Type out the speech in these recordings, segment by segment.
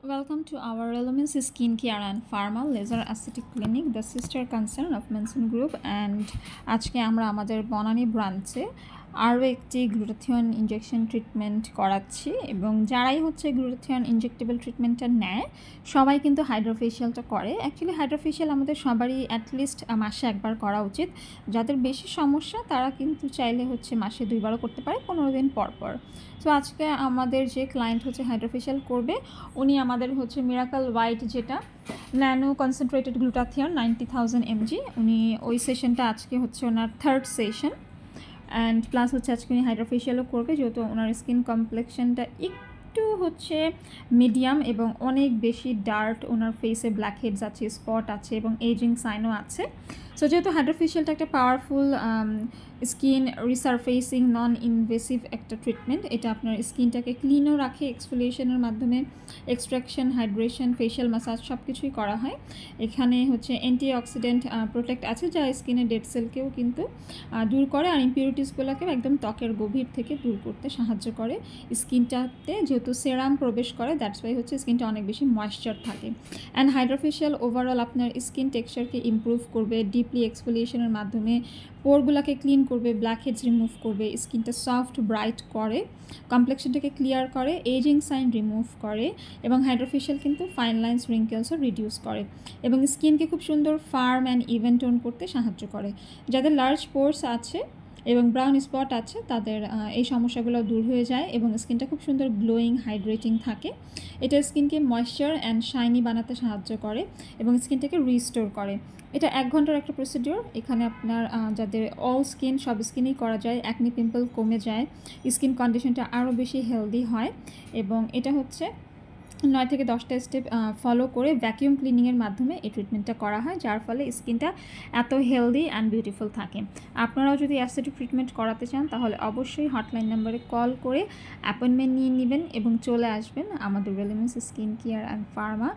Welcome to our Relumens Skincare and Pharma Laser Aesthetic Clinic, the sister concern of Manson Group. And আজকে আমরা আমাদের বনানী ব্রাঞ্চে আরও একটি গ্লুটাথিয়ন ইনজেকশন ট্রিটমেন্ট করাচ্ছি এবং যারাই হচ্ছে গ্লুটাথিয়ন ইনজেক্টেবল ট্রিটমেন্টটা নেয় সবাই কিন্তু হাইড্রোফেশিয়ালটা করে। অ্যাকচুয়ালি হাইড্রোফেশিয়াল আমাদের সবারই অ্যাটলিস্ট মাসে একবার করা উচিত। যাদের বেশি সমস্যা তারা কিন্তু চাইলে হচ্ছে মাসে 2বারও করতে পারে 15 দিন পর পর। সো আজকে আমাদের যে ক্লায়েন্ট হচ্ছে হাইড্রোফেশিয়াল করবে উনি আমাদের হচ্ছে মিরাকল হোয়াইট যেটা ন্যানো কনসেন্ট্রেটেড গ্লুটাথিয়ন 90,000 mg, উনি ওই সেশনটা আজকে হচ্ছে ওনার 3rd সেশন। অ্যান্ড প্লাস হচ্ছে আজকে উনি হাইড্রোফেশিয়ালও করবে, যেহেতু ওনার স্কিন কমপ্লেকশনটা একটু হচ্ছে মিডিয়াম এবং অনেক বেশি ডার্ক, ওনার ফেসে ব্ল্যাক হেডস আছে, স্পট আছে এবং এজিং সাইনও আছে। সো যেহেতু হাইড্রোফেশিয়ালটা একটা powerful skin resurfacing non invasive একটা ট্রিটমেন্ট, এটা আপনার স্কিনটাকে ক্লিনও রাখে এক্সফোলিয়েশনের মাধ্যমে, এক্সট্রাকশন, হাইড্রেশন, ফেশিয়াল ম্যাসাজ সব কিছুই করা হয়। এখানে হচ্ছে অ্যান্টিঅক্সিডেন্ট প্রোটেক্ট আছে যা স্কিনের ডেড সেলকেও কিন্তু দূর করে আর ইম্পিউরিটিসগুলোকেও একদম ত্বকের গভীর থেকে দূর করতে সাহায্য করে। স্কিনটাতে যেহেতু সেরাম প্রবেশ করে দ্যাটস ওয়াই হচ্ছে স্কিনটা অনেক বেশি ময়েশ্চার থাকে। অ্যান্ড হাইড্রোফেশিয়াল ওভারঅল আপনার স্কিন টেক্সচারকে ইমপ্রুভ করবে, ডিপলি এক্সফোলিয়েশনের মাধ্যমে পোরগুলোকে ক্লিন করবে, ব্ল্যাক হেডস রিমুভ করবে, স্কিনটা সফট ব্রাইট করে, কমপ্লেক্সনটাকে ক্লিয়ার করে, এজিং সাইন রিমুভ করে এবং হাইড্রোফেশিয়াল কিন্তু ফাইন লাইন্স রিঙ্কেলসও রিডিউস করে এবং স্কিনকে খুব সুন্দর ফার্ম অ্যান্ড ইভেন টোন করতে সাহায্য করে। যাদের লার্জ পোর্স আছে এবং ব্রাউন স্পট আছে তাদের এই সমস্যাগুলো দূর হয়ে যায় এবং স্কিনটা খুব সুন্দর গ্লোয়িং হাইড্রেটিং থাকে। এটা স্কিনকে ময়েশ্চার অ্যান্ড শাইনি বানাতে সাহায্য করে এবং স্কিনটাকে রিস্টোর করে। এটা 1 ঘন্টার একটা প্রসিডিওর। এখানে আপনার যাদের অল স্কিন, সব স্কিনেই করা যায়, অ্যাকনি পিম্পল কমে যায়, স্কিন কন্ডিশনটা আরও বেশি হেলদি হয় এবং এটা হচ্ছে 9 থেকে 10টা স্টেপ ফলো করে ভ্যাকিউম ক্লিনিংয়ের মাধ্যমে এই ট্রিটমেন্টটা করা হয়, যার ফলে স্কিনটা এত হেলদি অ্যান্ড বিউটিফুল থাকে। আপনারাও যদি অ্যাসথেটিক ট্রিটমেন্ট করাতে চান তাহলে অবশ্যই হটলাইন নাম্বারে কল করে অ্যাপয়েন্টমেন্ট নিয়ে নেবেন এবং চলে আসবেন আমাদের রেলিমেন্স স্কিন কেয়ার অ্যান্ড ফার্মা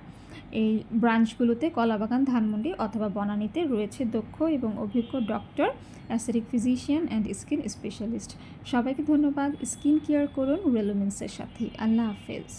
এই ব্রাঞ্চগুলোতে। কলাবাগান, ধানমন্ডি অথবা বনানীতে রয়েছে দক্ষ এবং অভিজ্ঞ doctor, aesthetic physician and skin specialist. সবাইকে ধন্যবাদ। স্কিন কেয়ার করুন রেলিমেন্সের সাথে। আল্লাহ হাফেজ।